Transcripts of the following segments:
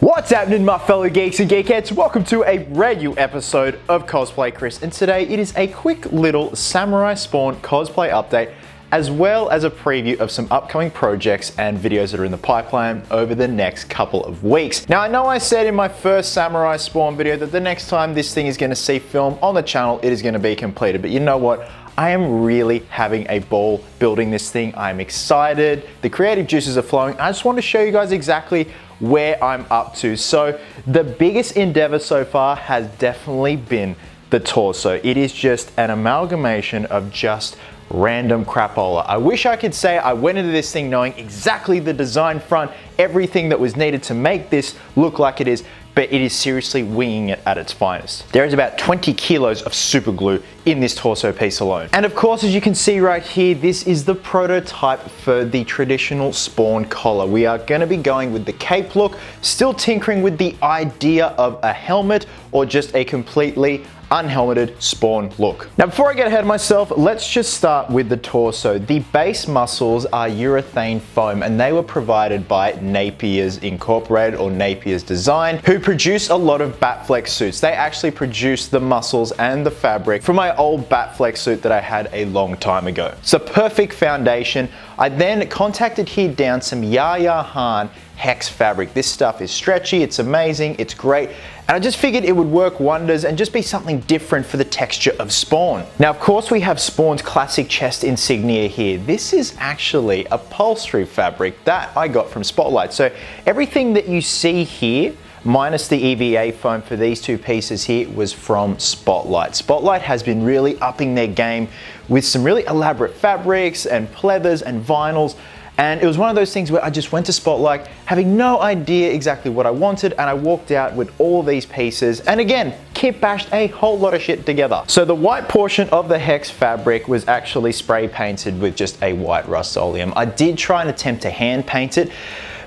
What's happening, my fellow geeks and geekettes? Welcome to a brand new episode of Cosplay Chris, and today it is a quick little Samurai Spawn cosplay update, as well as a preview of some upcoming projects and videos that are in the pipeline over the next couple of weeks. Now, I know I said in my first Samurai Spawn video that the next time this thing is going to see film on the channel, it is going to be completed, but you know what? I am really having a ball building this thing. I'm excited. The creative juices are flowing. I just want to show you guys exactly where I'm up to. So the biggest endeavor so far has definitely been the torso. It is just an amalgamation of just random crapola. I wish I could say I went into this thing knowing exactly the design front, everything that was needed to make this look like it is, but it is seriously winging it at its finest. There is about 20 kilos of super glue in this torso piece alone. And of course, as you can see right here, this is the prototype for the traditional Spawn collar. We are gonna be going with the cape look, still tinkering with the idea of a helmet or just a completely unhelmeted Spawn look. Now, before I get ahead of myself, let's just start with the torso. The base muscles are urethane foam, and they were provided by Napier's Incorporated or Napier's Design, who produce a lot of Batflex suits. They actually produce the muscles and the fabric from my old Batflex suit that I had a long time ago. It's a perfect foundation. I then contacted here down some Yaya Han Hex fabric. This stuff is stretchy, it's amazing, it's great, and I just figured it would work wonders and just be something different for the texture of Spawn. Now, of course, we have Spawn's classic chest insignia here. This is actually upholstery fabric that I got from Spotlight. So everything that you see here, minus the EVA foam for these two pieces here, was from Spotlight. Spotlight has been really upping their game with some really elaborate fabrics and pleathers and vinyls. And it was one of those things where I just went to Spotlight having no idea exactly what I wanted, and I walked out with all these pieces, and again, kit bashed a whole lot of shit together. So the white portion of the Hex fabric was actually spray painted with just a white Rust-Oleum. I did try and attempt to hand paint it,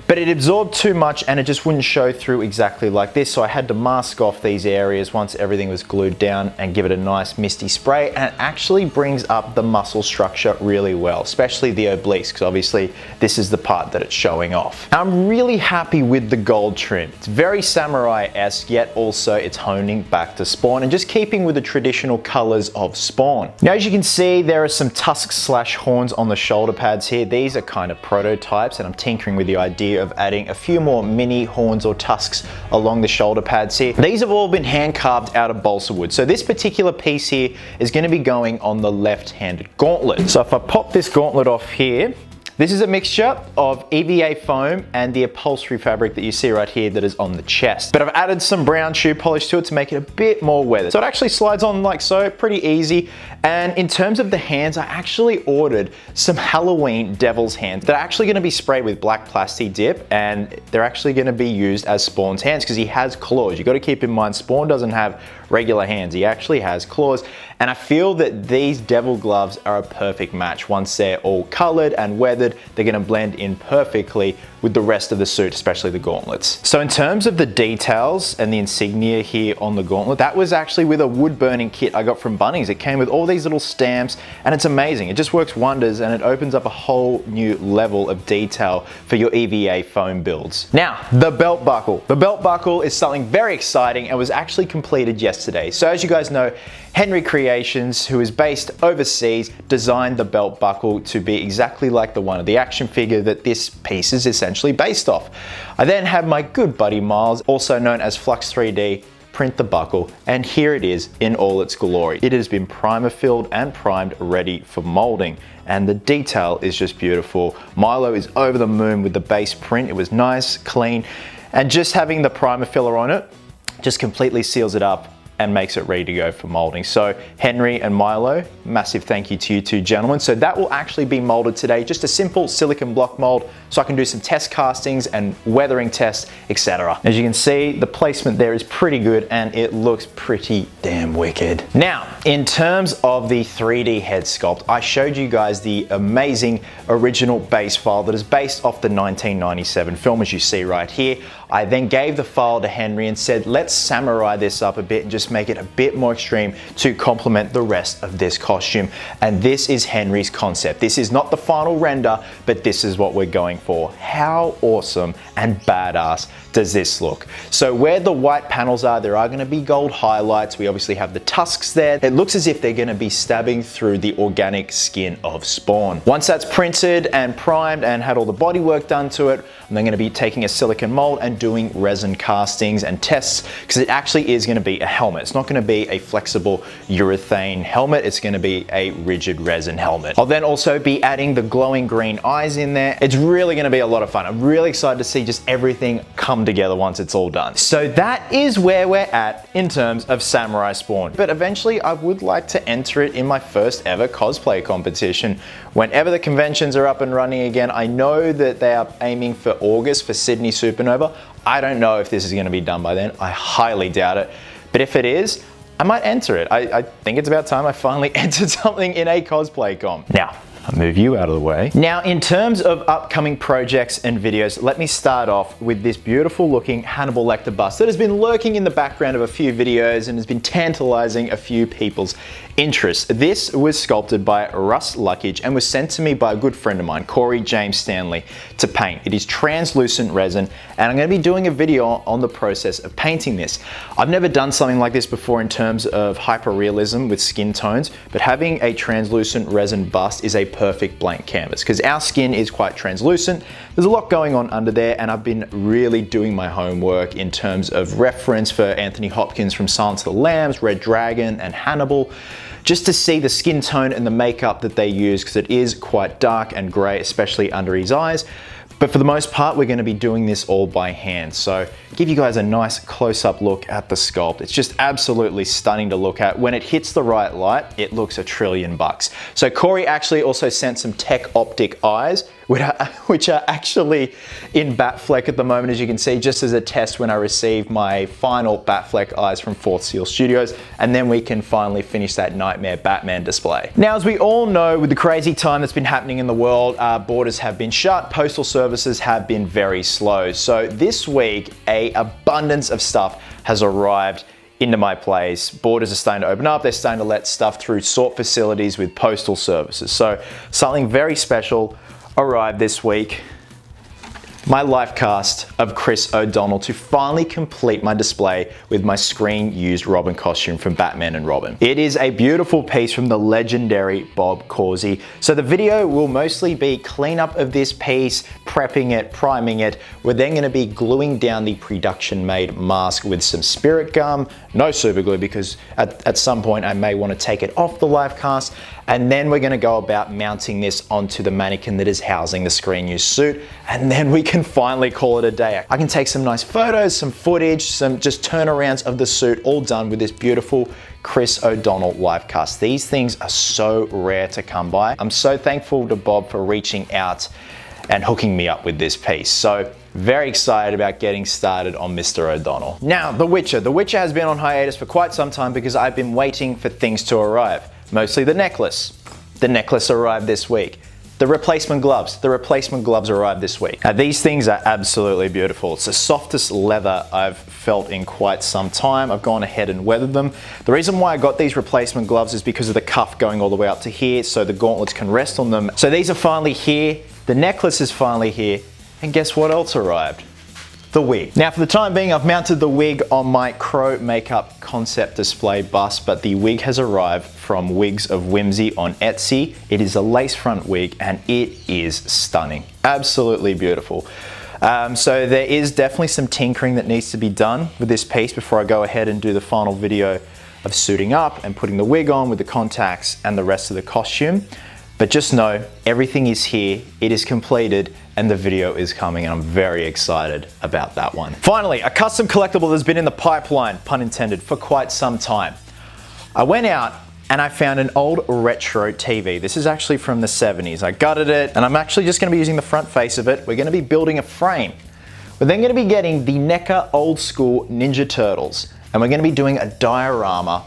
but it absorbed too much and it just wouldn't show through exactly like this, so I had to mask off these areas once everything was glued down and give it a nice misty spray, and it actually brings up the muscle structure really well, especially the obliques, because obviously this is the part that it's showing off. I'm really happy with the gold trim. It's very samurai-esque, yet also it's honing back to Spawn and just keeping with the traditional colors of Spawn. Now, as you can see, there are some tusks slash horns on the shoulder pads here. These are kind of prototypes, and I'm tinkering with the idea of adding a few more mini horns or tusks along the shoulder pads here. These have all been hand carved out of balsa wood. So this particular piece here is going to be going on the left-handed gauntlet. So if I pop this gauntlet off here, this is a mixture of EVA foam and the upholstery fabric that you see right here that is on the chest. But I've added some brown shoe polish to it to make it a bit more weathered. So it actually slides on like so, pretty easy. And in terms of the hands, I actually ordered some Halloween devil's hands that are actually gonna be sprayed with black plasti dip, and they're actually gonna be used as Spawn's hands because he has claws. You gotta keep in mind, Spawn doesn't have regular hands. He actually has claws. And I feel that these devil gloves are a perfect match. Once they're all colored and weathered, they're gonna blend in perfectly with the rest of the suit, especially the gauntlets. So in terms of the details and the insignia here on the gauntlet, that was actually with a wood burning kit I got from Bunnings. It came with all these little stamps, and it's amazing. It just works wonders, and it opens up a whole new level of detail for your EVA foam builds. Now, the belt buckle. The belt buckle is something very exciting and was actually completed yesterday. So as you guys know, Henry Creations, who is based overseas, designed the belt buckle to be exactly like the one of the action figure that this piece is essentially based off. I then had my good buddy Miles, also known as Flux 3D, print the buckle, and here it is in all its glory. It has been primer filled and primed, ready for molding, and the detail is just beautiful. Milo is over the moon with the base print. It was nice, clean, and just having the primer filler on it just completely seals it up and makes it ready to go for molding. So Henry and Milo, massive thank you to you two gentlemen. So that will actually be molded today, just a simple silicone block mold, so I can do some test castings and weathering tests, etc. As you can see, the placement there is pretty good and it looks pretty damn wicked. Now, in terms of the 3D head sculpt, I showed you guys the amazing original base file that is based off the 1997 film, as you see right here. I then gave the file to Henry and said, let's samurai this up a bit and just make it a bit more extreme to complement the rest of this costume. And this is Henry's concept. This is not the final render, but this is what we're going for. How awesome and badass does this look. So where the white panels are, there are going to be gold highlights. We obviously have the tusks there. It looks as if they're going to be stabbing through the organic skin of Spawn. Once that's printed and primed and had all the bodywork done to it, I'm then going to be taking a silicone mold and doing resin castings and tests, because it actually is going to be a helmet. It's not going to be a flexible urethane helmet. It's going to be a rigid resin helmet. I'll then also be adding the glowing green eyes in there. It's really going to be a lot of fun. I'm really excited to see just everything come together once it's all done. So that is where we're at in terms of Samurai Spawn. But eventually I would like to enter it in my first ever cosplay competition. Whenever the conventions are up and running again, I know that they are aiming for August for Sydney Supernova. I don't know if this is going to be done by then. I highly doubt it. But if it is, I might enter it. I think it's about time I finally entered something in a cosplay comp. Now, I'll move you out of the way. Now, in terms of upcoming projects and videos, let me start off with this beautiful looking Hannibal Lecter bust that has been lurking in the background of a few videos and has been tantalizing a few people's interest. This was sculpted by Russ Luckage and was sent to me by a good friend of mine, Corey James Stanley, to paint. It is translucent resin, and I'm going to be doing a video on the process of painting this. I've never done something like this before in terms of hyperrealism with skin tones, but having a translucent resin bust is a perfect blank canvas because our skin is quite translucent. There's a lot going on under there, and I've been really doing my homework in terms of reference for Anthony Hopkins from Silence of the Lambs, Red Dragon, and Hannibal, just to see the skin tone and the makeup that they use, because it is quite dark and grey, especially under his eyes. But for the most part, we're going to be doing this all by hand. So give you guys a nice close-up look at the sculpt. It's just absolutely stunning to look at. When it hits the right light, it looks $1 trillion. So Corey actually also sent some Tech Optic eyes, which are actually in Batfleck at the moment, as you can see, just as a test when I receive my final Batfleck eyes from Fourth Seal Studios, and then we can finally finish that Nightmare Batman display. Now, as we all know, with the crazy time that's been happening in the world, borders have been shut, postal services have been very slow. So this week, an abundance of stuff has arrived into my place. Borders are starting to open up. They're starting to let stuff through sort facilities with postal services. So something very special arrived this week. My life cast of Chris O'Donnell to finally complete my display with my screen-used Robin costume from Batman and Robin. It is a beautiful piece from the legendary Bob Corsey. So the video will mostly be cleanup of this piece, prepping it, priming it. We're then going to be gluing down the production-made mask with some spirit gum, no super glue, because at some point I may want to take it off the life cast. And then we're going to go about mounting this onto the mannequin that is housing the screen-used suit, and then we can finally call it a day. I can take some nice photos, some footage, some just turnarounds of the suit, all done with this beautiful Chris O'Donnell life cast. These things are so rare to come by. I'm so thankful to Bob for reaching out and hooking me up with this piece. So very excited about getting started on Mr. O'Donnell. Now, The Witcher. The Witcher has been on hiatus for quite some time because I've been waiting for things to arrive. Mostly the necklace. The necklace arrived this week. The replacement gloves. The replacement gloves arrived this week. Now, these things are absolutely beautiful. It's the softest leather I've felt in quite some time. I've gone ahead and weathered them. The reason why I got these replacement gloves is because of the cuff going all the way up to here, so the gauntlets can rest on them. So these are finally here. The necklace is finally here. And guess what else arrived? The wig. Now, for the time being, I've mounted the wig on my Crow makeup concept display bust, but the wig has arrived from Wigs of Whimsy on Etsy. It is a lace front wig and it is stunning. Absolutely beautiful. So there is definitely some tinkering that needs to be done with this piece before I go ahead and do the final video of suiting up and putting the wig on with the contacts and the rest of the costume. But just know, everything is here, it is completed, and the video is coming, and I'm very excited about that one. Finally, a custom collectible that's been in the pipeline, pun intended, for quite some time. I went out and I found an old retro TV. This is actually from the 70s. I gutted it, and I'm actually just gonna be using the front face of it. We're gonna be building a frame. We're then gonna be getting the NECA old school Ninja Turtles, and we're gonna be doing a diorama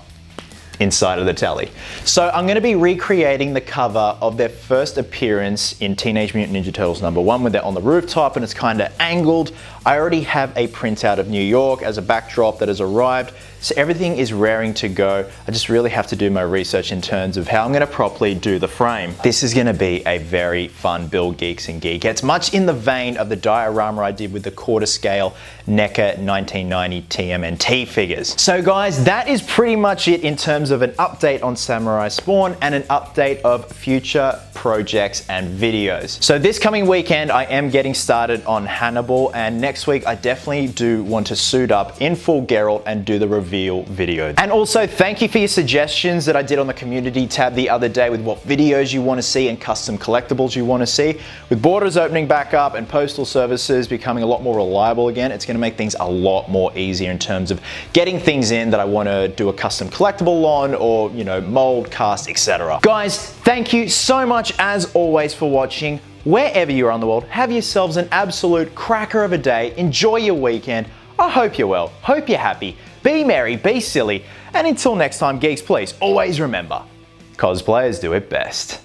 inside of the telly. So I'm gonna be recreating the cover of their first appearance in Teenage Mutant Ninja Turtles #1 when they're on the rooftop and it's kind of angled. I already have a printout of New York as a backdrop that has arrived, so everything is raring to go. I just really have to do my research in terms of how I'm gonna properly do the frame. This is gonna be a very fun build, Geeks and Geekettes, much in the vein of the diorama I did with the quarter scale NECA 1990 TMNT figures. So guys, that is pretty much it in terms of an update on Samurai Spawn and an update of future projects and videos. So this coming weekend, I am getting started on Hannibal, and next week I definitely do want to suit up in full Geralt and do the reveal video. And also thank you for your suggestions that I did on the community tab the other day with what videos you want to see and custom collectibles you want to see. With borders opening back up and postal services becoming a lot more reliable again, it's going to make things a lot more easier in terms of getting things in that I want to do a custom collectible on, or mold, cast, etc. Guys, thank you so much as always for watching. Wherever you are in the world, have yourselves an absolute cracker of a day. Enjoy your weekend. I hope you're well, hope you're happy. Be merry, be silly, and until next time, geeks, please always remember, cosplayers do it best.